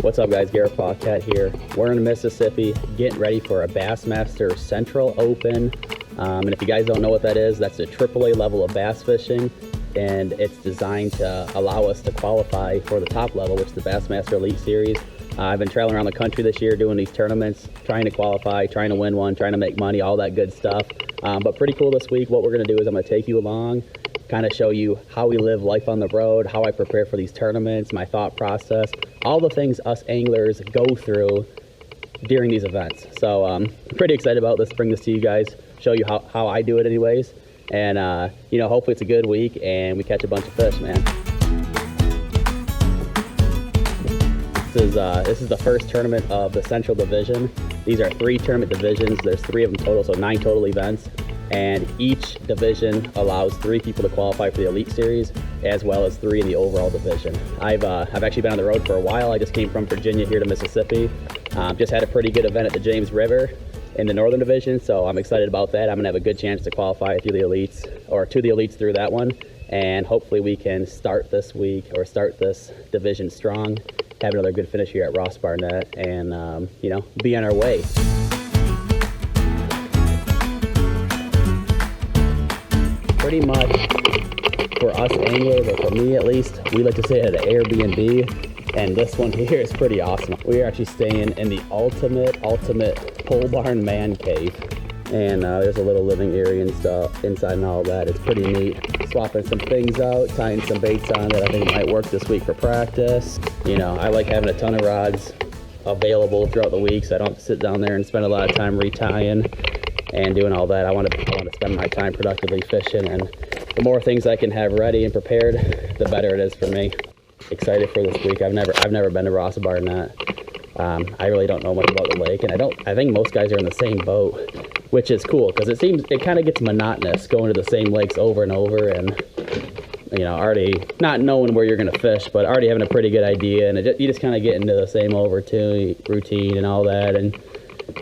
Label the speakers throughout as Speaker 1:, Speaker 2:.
Speaker 1: What's up guys, Garrett Paquette here. We're in Mississippi getting ready for a Bassmaster Central Open. And if you guys don't know what that is, that's a AAA level of bass fishing. And it's designed to allow us to qualify for the top level, which is the Bassmaster Elite Series. I've been traveling around the country this year doing these tournaments, trying to qualify, trying to win one, trying to make money, all that good stuff. But pretty cool this week. What we're gonna do is I'm gonna take you along, kind of show you how we live life on the road, how I prepare for these tournaments, my thought process, all the things us anglers go through during these events. So I'm pretty excited about this, bring this to you guys, show you how I do it anyways. And you know, hopefully it's a good week and we catch a bunch of fish, man. This is the first tournament of the Central Division. These are 3 tournament divisions. There's 3 of them total, so 9 total events. And each division allows 3 people to qualify for the Elite Series, as well as 3 in the overall division. I've actually been on the road for a while. I just came from Virginia here to Mississippi. Just had a pretty good event at the James River in the Northern Division, so I'm excited about that. I'm gonna have a good chance to qualify through the Elites, or to the Elites through that one. And hopefully we can start this week, or start this division strong, have another good finish here at Ross Barnett, and you know, be on our way. Pretty much for us anglers, or for me at least, we like to stay at an Airbnb, and this one here is pretty awesome. We are actually staying in the ultimate pole barn man cave, and there's a little living area and stuff inside and all that. It's pretty neat. Swapping some things out, tying some baits on that I think might work this week for practice. You know, I like having a ton of rods available throughout the week, so I don't have to sit down there and spend a lot of time retying and doing all that. I want to spend my time productively fishing, and the more things I can have ready and prepared, the better it is for me. Excited for this week. I've never been to Ross Barnett. I really don't know much about the lake, and I think most guys are in the same boat, which is cool because it kind of gets monotonous going to the same lakes over and over, and you know, already not knowing where you're gonna fish, but already having a pretty good idea, and you just kind of get into the same routine and all that, and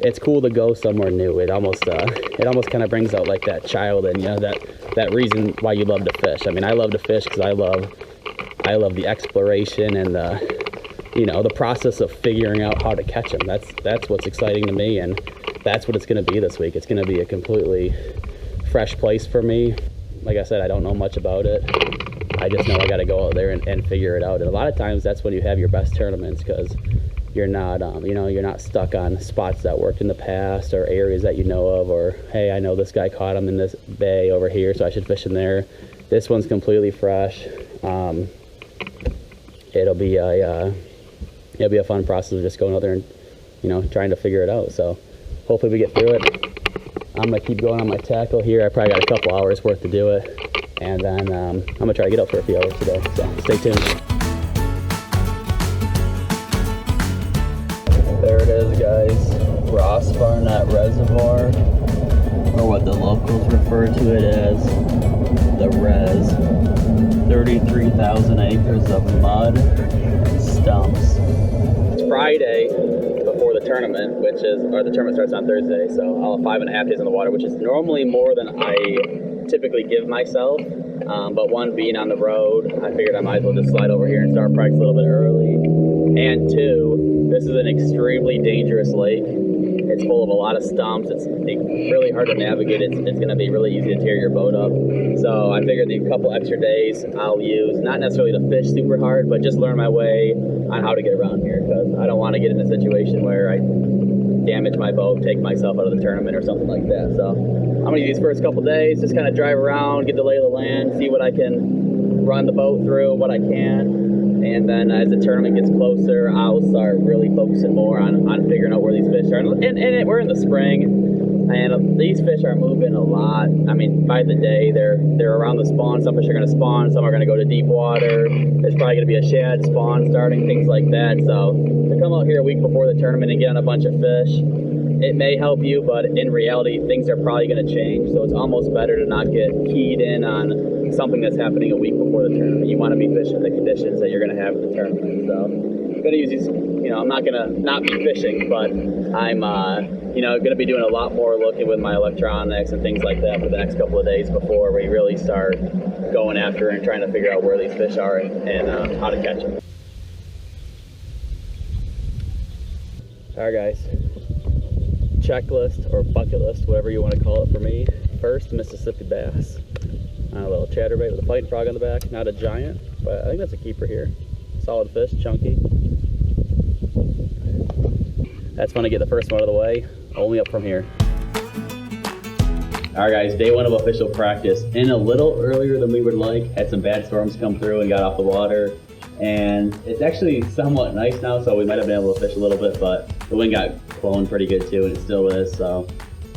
Speaker 1: it's cool to go somewhere new. It almost kind of brings out like that child in you, that reason why you love to fish. I mean, I love to fish because I love the exploration and the process of figuring out how to catch them. That's what's exciting to me, and that's what it's going to be this week. It's going to be a completely fresh place for me. Like I said, I don't know much about it. I just know I got to go out there and figure it out. And a lot of times that's when you have your best tournaments, because you're not you're not stuck on spots that worked in the past, or areas that you know of, or hey, I know this guy caught him in this bay over here, so I should fish in there. This one's completely fresh. It'll be a fun process of just going out there and trying to figure it out. So hopefully we get through it. I'm gonna keep going on my tackle here. I probably got a couple hours worth to do it, and then I'm gonna try to get out for a few hours today. So stay tuned. There it is, guys. Ross Barnett Reservoir, or what the locals refer to it as the Res. 33,000 acres of mud and stumps. It's Friday before the tournament, the tournament starts on Thursday, so I'll have 5.5 days on the water, which is normally more than I typically give myself. But one, being on the road, I figured I might as well just slide over here and start practice a little bit early. And 2, this is an extremely dangerous lake. It's full of a lot of stumps. It's really hard to navigate. It's going to be really easy to tear your boat up. So I figured the couple extra days I'll use, not necessarily to fish super hard, but just learn my way on how to get around here, because I don't want to get in a situation where I damage my boat, take myself out of the tournament or something like that. So I'm going to use these first couple days, just kind of drive around, get the lay of the land, see what I can run the boat through, what I can. And then as the tournament gets closer, I'll start really focusing more on figuring out where these fish are. And we're in the spring, and these fish are moving a lot. I mean, by the day, they're around the spawn. Some fish are going to spawn, some are going to go to deep water. There's probably going to be a shad spawn starting, things like that. So to come out here a week before the tournament and get on a bunch of fish, it may help you, but in reality, things are probably going to change. So it's almost better to not get keyed in on something that's happening a week before the tournament. You want to be fishing the conditions that you're going to have at the tournament. So I'm going to use these, I'm not going to not be fishing, but I'm, going to be doing a lot more looking with my electronics and things like that for the next couple of days before we really start going after and trying to figure out where these fish are and how to catch them. All right, guys. Checklist or bucket list, whatever you want to call it for me. First, Mississippi bass. A little chatterbait with a fighting frog on the back. Not a giant, but I think that's a keeper here. Solid fish, chunky. That's fun to get the first one out of the way. Only up from here. All right, guys, day one of official practice. In a little earlier than we would like. Had some bad storms come through and got off the water. And it's actually somewhat nice now, so we might have been able to fish a little bit, but the wind got blowing pretty good too, and it still is. So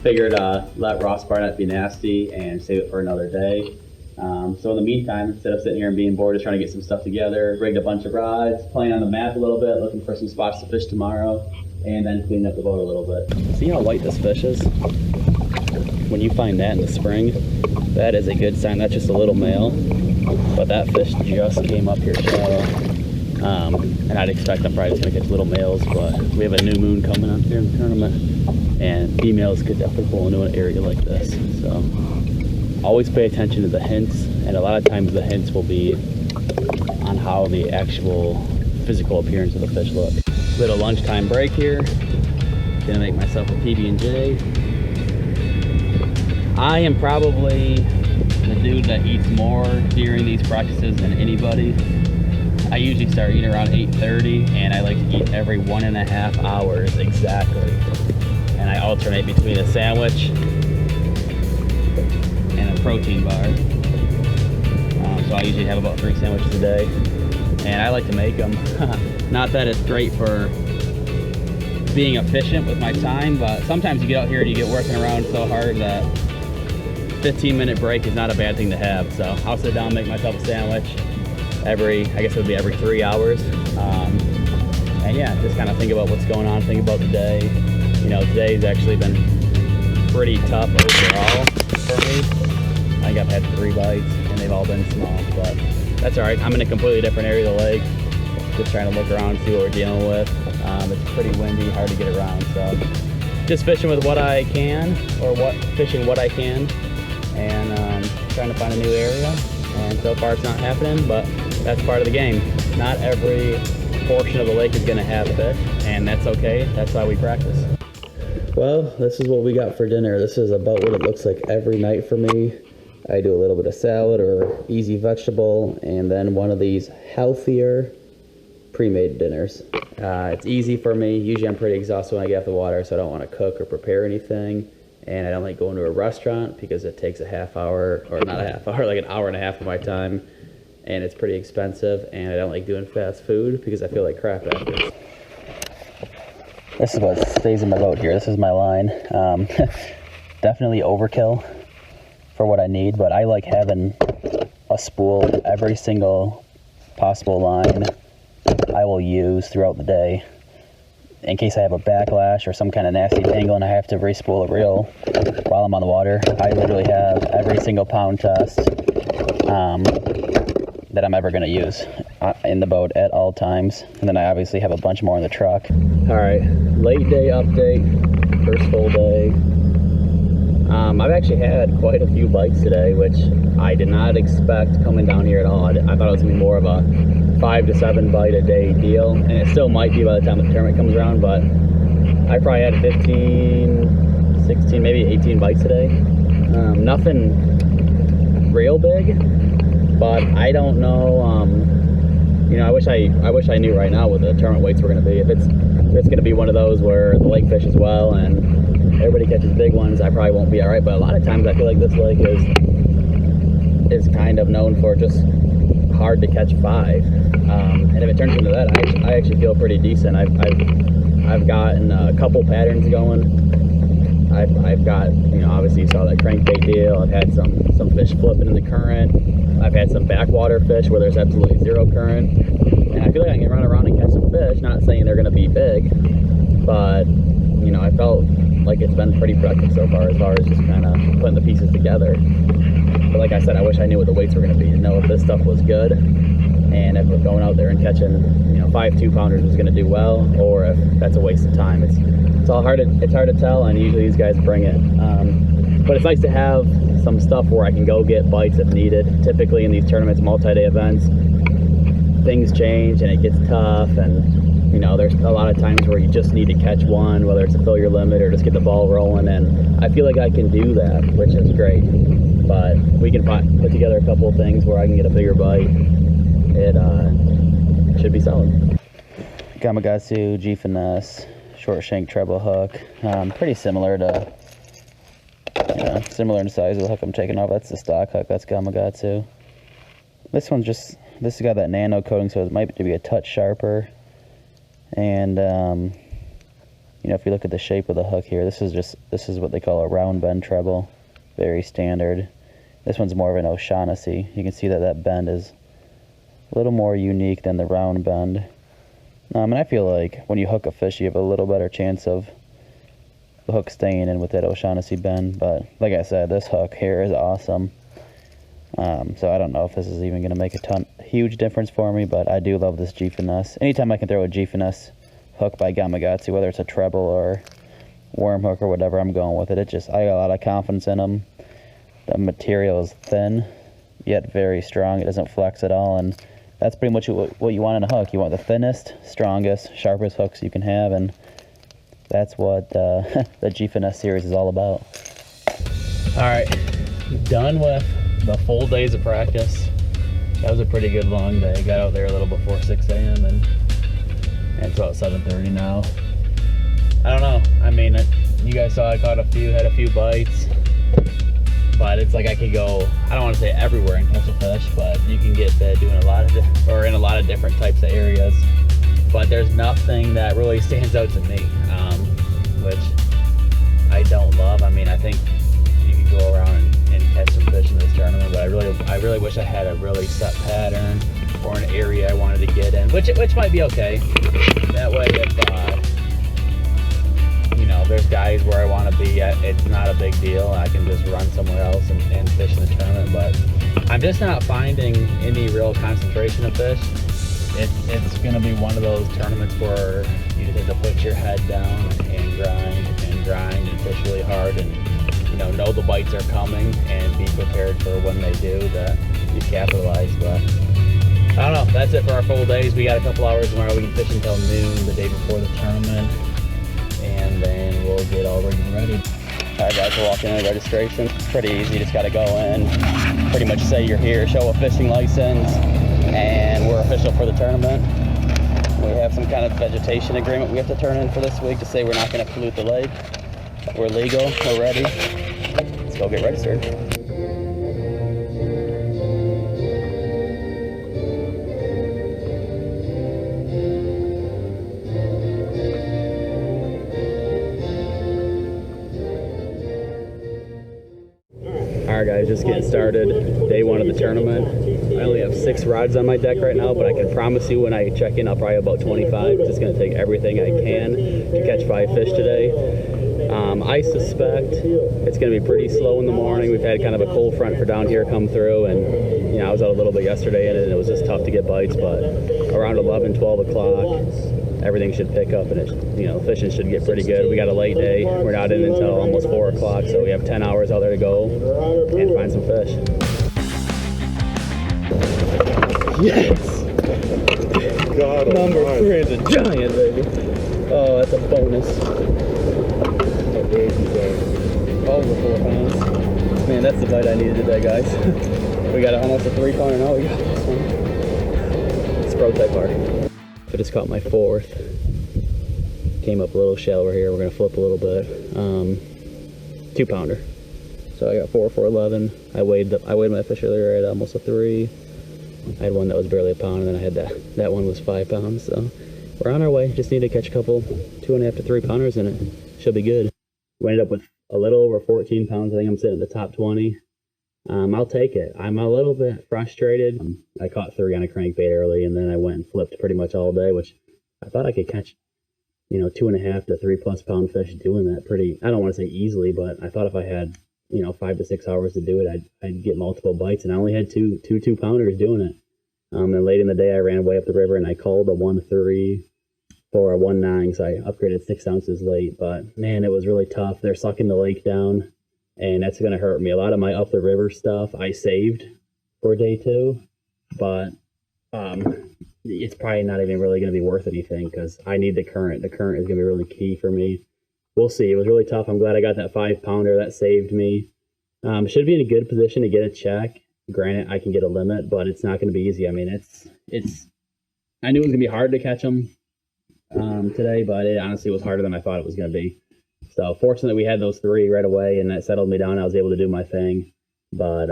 Speaker 1: figured let Ross Barnett be nasty and save it for another day. So in the meantime, instead of sitting here and being bored, just trying to get some stuff together, rigged a bunch of rods, playing on the map a little bit, looking for some spots to fish tomorrow, and then cleaning up the boat a little bit. See how white this fish is? When you find that in the spring, that is a good sign. That's just a little male, but that fish just came up here shallow. And I'd expect I'm probably just gonna catch little males, but we have a new moon coming up here in the tournament, and females could definitely pull into an area like this. So always pay attention to the hints, and a lot of times the hints will be on how the actual physical appearance of the fish look. Little lunchtime break here. Gonna make myself a PB&J. I am probably the dude that eats more during these practices than anybody. I usually start eating around 8:30, and I like to eat every 1.5 hours exactly. And I alternate between a sandwich and a protein bar. So I usually have about 3 sandwiches a day, and I like to make them. Not that it's great for being efficient with my time, but sometimes you get out here and you get working around so hard that 15-minute break is not a bad thing to have. So I'll sit down, make myself a sandwich every, I guess it would be every 3 hours. And yeah, just kind of think about what's going on, think about the day. You know, today's actually been pretty tough overall for me. I think I've had 3 bites and they've all been small, but that's all right. I'm in a completely different area of the lake, just trying to look around, see what we're dealing with. It's pretty windy, hard to get around, so just fishing with what I can, or fishing what I can, and trying to find a new area. And so far it's not happening, but that's part of the game. Not every portion of the lake is going to have fish, and that's okay. That's why we practice. Well, this is what we got for dinner. This is about what it looks like every night for me. I do a little bit of salad or easy vegetable, and then one of these healthier pre-made dinners. It's easy for me. Usually I'm pretty exhausted when I get off the water, so I don't want to cook or prepare anything. And I don't like going to a restaurant because it takes a half hour, or not a half hour, like an hour and a half of my time. And it's pretty expensive, and I don't like doing fast food because I feel like crap after. This is what stays in my boat here. This is my line. Definitely overkill for what I need, but I like having a spool every single possible line I will use throughout the day. In case I have a backlash or some kind of nasty tangle and I have to re-spool a reel while I'm on the water, I literally have every single pound test that I'm ever going to use in the boat at all times. And then I obviously have a bunch more in the truck. All right, late day update, first full day. I've actually had quite a few bites today, which I did not expect coming down here at all. I thought it was going to be more of a 5 to 7 bite a day deal, and it still might be by the time the tournament comes around, but I probably had 15, 16, maybe 18 bites today. Nothing real big, but I don't know. You know, I wish I knew right now what the tournament weights were going to be. If it's going to be one of those where the lake fish as well and everybody catches big ones, I probably won't be all right. But a lot of times I feel like this lake is kind of known for just hard to catch 5, and if it turns into that, I actually feel pretty decent. I've gotten a couple patterns going. I've got, you know, obviously you saw that crankbait deal. I've had some fish flipping in the current. I've had some backwater fish where there's absolutely 0 current, and I feel like I can run around and catch some fish. Not saying they're going to be big, but you know, I felt like it's been pretty productive so far as just kind of putting the pieces together. But like I said, I wish I knew what the weights were going to be to know if this stuff was good, and if we're going out there and catching, you know, 5 2-pounders was going to do well, or if that's a waste of time. It's all hard to tell, and usually these guys bring it. But it's nice to have some stuff where I can go get bites if needed. Typically in these tournaments, multi-day events, things change and it gets tough, and You know, there's a lot of times where you just need to catch one, whether it's to fill your limit or just get the ball rolling, and I feel like I can do that, which is great. But we can put together a couple of things where I can get a bigger bite. It should be solid. Gamakatsu G Finesse short shank treble hook, pretty similar to, similar in size of the hook I'm taking off. That's the stock hook. That's Gamakatsu. This has got that nano coating, so it might be a touch sharper. And if you look at the shape of the hook here, this is what they call a round bend treble, very standard. This one's more of an O'Shaughnessy. You can see that bend is a little more unique than the round bend. And I feel like when you hook a fish, you have a little better chance of the hook staying in with that O'Shaughnessy bend. But like I said, this hook here is awesome. So I don't know if this is even going to make a huge difference for me, but I do love this G Finesse. Anytime I can throw a G Finesse hook by Gamakatsu, whether it's a treble or worm hook or whatever, I'm going with it. I got a lot of confidence in them. The material is thin, yet very strong. It doesn't flex at all, and that's pretty much what you want in a hook. You want the thinnest, strongest, sharpest hooks you can have, and that's what the G Finesse series is all about. All right, done with the full days of practice. That was a pretty good long day. Got out there a little before 6 a.m. and it's about 7:30 now. I don't know. I mean, you guys saw I caught had a few bites, but it's like I could go, I don't want to say everywhere and catch a fish, but you can get bit doing in a lot of different types of areas. But there's nothing that really stands out to me, which I don't love. I mean, I think you could go around and catch some fish in this tournament, but I really wish I had a really set pattern or an area I wanted to get in, which might be okay. That way, if there's guys where I want to be at, it's not a big deal. I can just run somewhere else and fish in the tournament, but I'm just not finding any real concentration of fish. It's going to be one of those tournaments where you just have to put your head down and grind and fish really hard, and know the bites are coming and be prepared for when they do, that you capitalize. But I don't know, that's it for our full days. We got a couple hours tomorrow. We can fish until noon the day before the tournament, and then we'll get all rigged and ready. All right guys, we're walking in registration. It's pretty easy, you just gotta go in, pretty much say you're here, show a fishing license, and we're official for the tournament. We have some kind of vegetation agreement we have to turn in for this week to say we're not gonna pollute the lake. We're legal, we're ready. Let's go get registered. Alright guys, just getting started. Day one of the tournament. I only have 6 rods on my deck right now, but I can promise you when I check in, I'll probably have about 25. Just going to take everything I can to catch 5 fish today. I suspect it's going to be pretty slow in the morning. We've had kind of a cold front for down here come through, and I was out a little bit yesterday and it was just tough to get bites, but around 11, 12 o'clock, everything should pick up, and fishing should get pretty good. We got a late day. We're not in until almost 4 o'clock, so we have 10 hours out there to go and find some fish. Yes! God, number 3 is a giant, baby. Oh, that's a bonus. Over 4 pounds. Man, that's the bite I needed today, guys. We got almost a 3-pounder now. We got this one. It's pro type bar. I just caught my 4th. Came up a little shallower here. We're gonna flip a little bit. 2-pounder. So I got 4 for 11. I weighed my fish earlier at almost a 3. I had one that was barely a pound, and then I had that one was 5 pounds. So we're on our way. Just need to catch a couple 2.5 to 3 pounders, and it should be good. We ended up with a little over 14 pounds. I think I'm sitting at the top 20. I'll take it. I'm a little bit frustrated. I caught 3 on a crankbait early, and then I went and flipped pretty much all day, which I thought I could catch, 2.5 to 3+ pound fish doing that pretty, I don't want to say easily, but I thought if I had, 5 to 6 hours to do it, I'd get multiple bites, and I only had two 2-pounders doing it. And late in the day, I ran way up the river, and I called a 1.3 for a 1.9, so I upgraded 6 ounces late, but man, it was really tough. They're sucking the lake down, and that's going to hurt me. A lot of my up the river stuff I saved for day 2, but it's probably not even really going to be worth anything because I need the current. The current is going to be really key for me. We'll see. It was really tough. I'm glad I got that 5-pounder. That saved me. Should be in a good position to get a check. Granted, I can get a limit, but it's not going to be easy. I mean, I knew it was going to be hard to catch them today, but it honestly was harder than I thought it was going to be. So fortunately, we had those 3 right away, and that settled me down. I was able to do my thing. But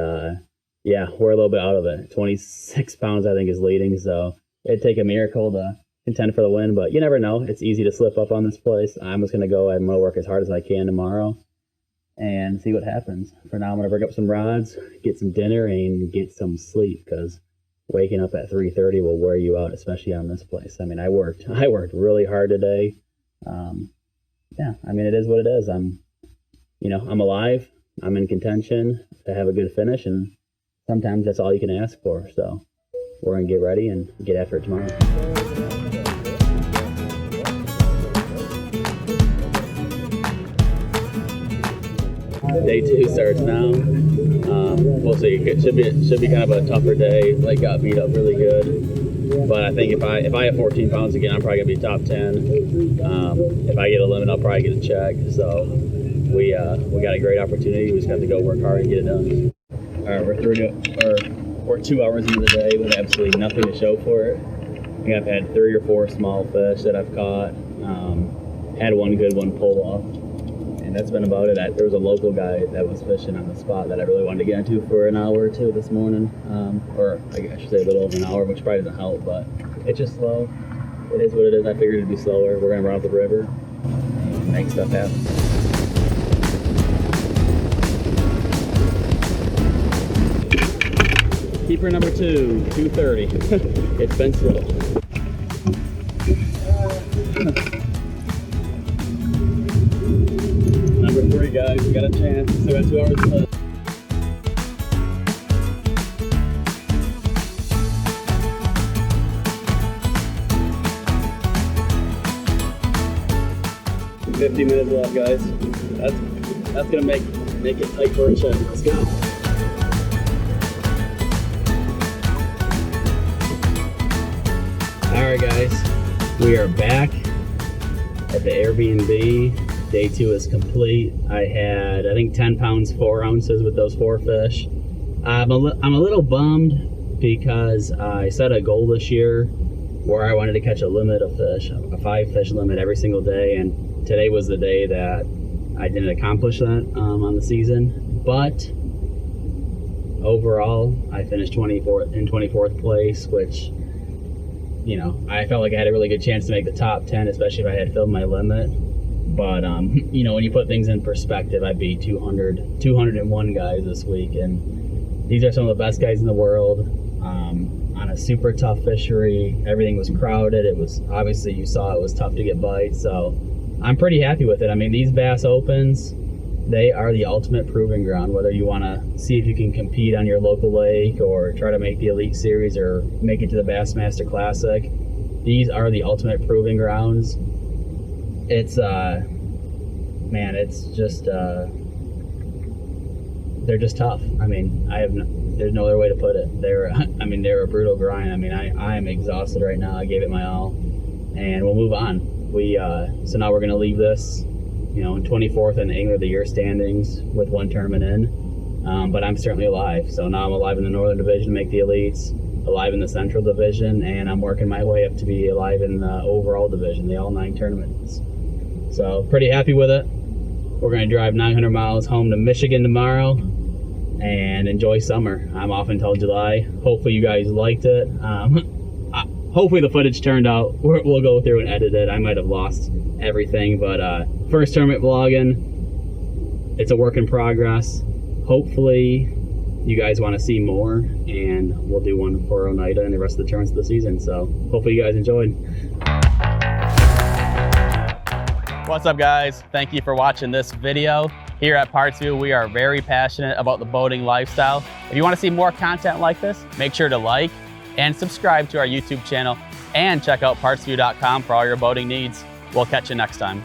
Speaker 1: yeah, we're a little bit out of it. 26 pounds, I think, is leading. So it'd take a miracle to contend for the win, but you never know. It's easy to slip up on this place. I'm just going to go. I'm going to work as hard as I can tomorrow and see what happens. For now, I'm going to bring up some rods, get some dinner, and get some sleep because waking up at 3:30 will wear you out, especially on this place. I mean, I worked really hard today. Yeah, I mean, it is what it is. I'm alive. I'm in contention to have a good finish, and sometimes that's all you can ask for. So we're going to get ready and get after it tomorrow. Day 2 starts now. We'll see. It should be kind of a tougher day. Lake got beat up really good, but I think if I have 14 pounds again, I'm probably gonna be top 10. If I get a limit, I'll probably get a check. So we got a great opportunity. We just have to go work hard and get it done. All right, we're 2 hours into the day with absolutely nothing to show for it. I think I've had 3 or 4 small fish that I've caught. Had one good one pull off. And that's been about it. There was a local guy that was fishing on the spot that I really wanted to get into for an hour or two this morning. Or I should say a little over an hour, which probably doesn't help, but it's just slow. It is what it is. I figured it'd be slower. We're going to run up the river and make stuff happen. Keeper number 2, 230. It's been slow. Number 3, guys, we got a chance. Still got 2 hours left. $50 minutes left, guys. That's gonna make it tight for a check. Let's go. All right, guys, we are back at the Airbnb. Day 2 is complete. I had, I think, 10 pounds, 4 ounces with those 4 fish. I'm a little bummed because I set a goal this year where I wanted to catch a limit of fish, a 5 fish limit every single day, and today was the day that I didn't accomplish that on the season. But overall, I finished 24th place, which, you know, I felt like I had a really good chance to make the top 10, especially if I had filled my limit. But, you know, when you put things in perspective, I beat 201 guys this week, and these are some of the best guys in the world on a super tough fishery. Everything was crowded. It was, obviously, you saw it was tough to get bites, so I'm pretty happy with it. I mean, these Bass Opens, they are the ultimate proving ground, whether you want to see if you can compete on your local lake or try to make the Elite Series or make it to the Bassmaster Classic. These are the ultimate proving grounds. It's man, it's just they're just tough. I mean, there's no other way to put it. They're a brutal grind. I mean, I am exhausted right now. I gave it my all, and we'll move on. So now we're gonna leave this, you know, in 24th in the Angler of the Year standings with 1 tournament in. But I'm certainly alive. So now I'm alive in the Northern Division to make the Elites, alive in the Central Division, and I'm working my way up to be alive in the overall division, the all 9 tournaments. So pretty happy with it. We're going to drive 900 miles home to Michigan tomorrow and enjoy summer. I'm off until July. Hopefully you guys liked it. Hopefully the footage turned out. We'll go through and edit it. I might have lost everything, but first tournament vlogging. It's a work in progress. Hopefully you guys want to see more, and we'll do one for Oneida and the rest of the tournaments of the season. So hopefully you guys enjoyed. What's up, guys? Thank you for watching this video. Here at PartsVu, we are very passionate about the boating lifestyle. If you want to see more content like this, make sure to like and subscribe to our YouTube channel and check out PartsVu.com for all your boating needs. We'll catch you next time.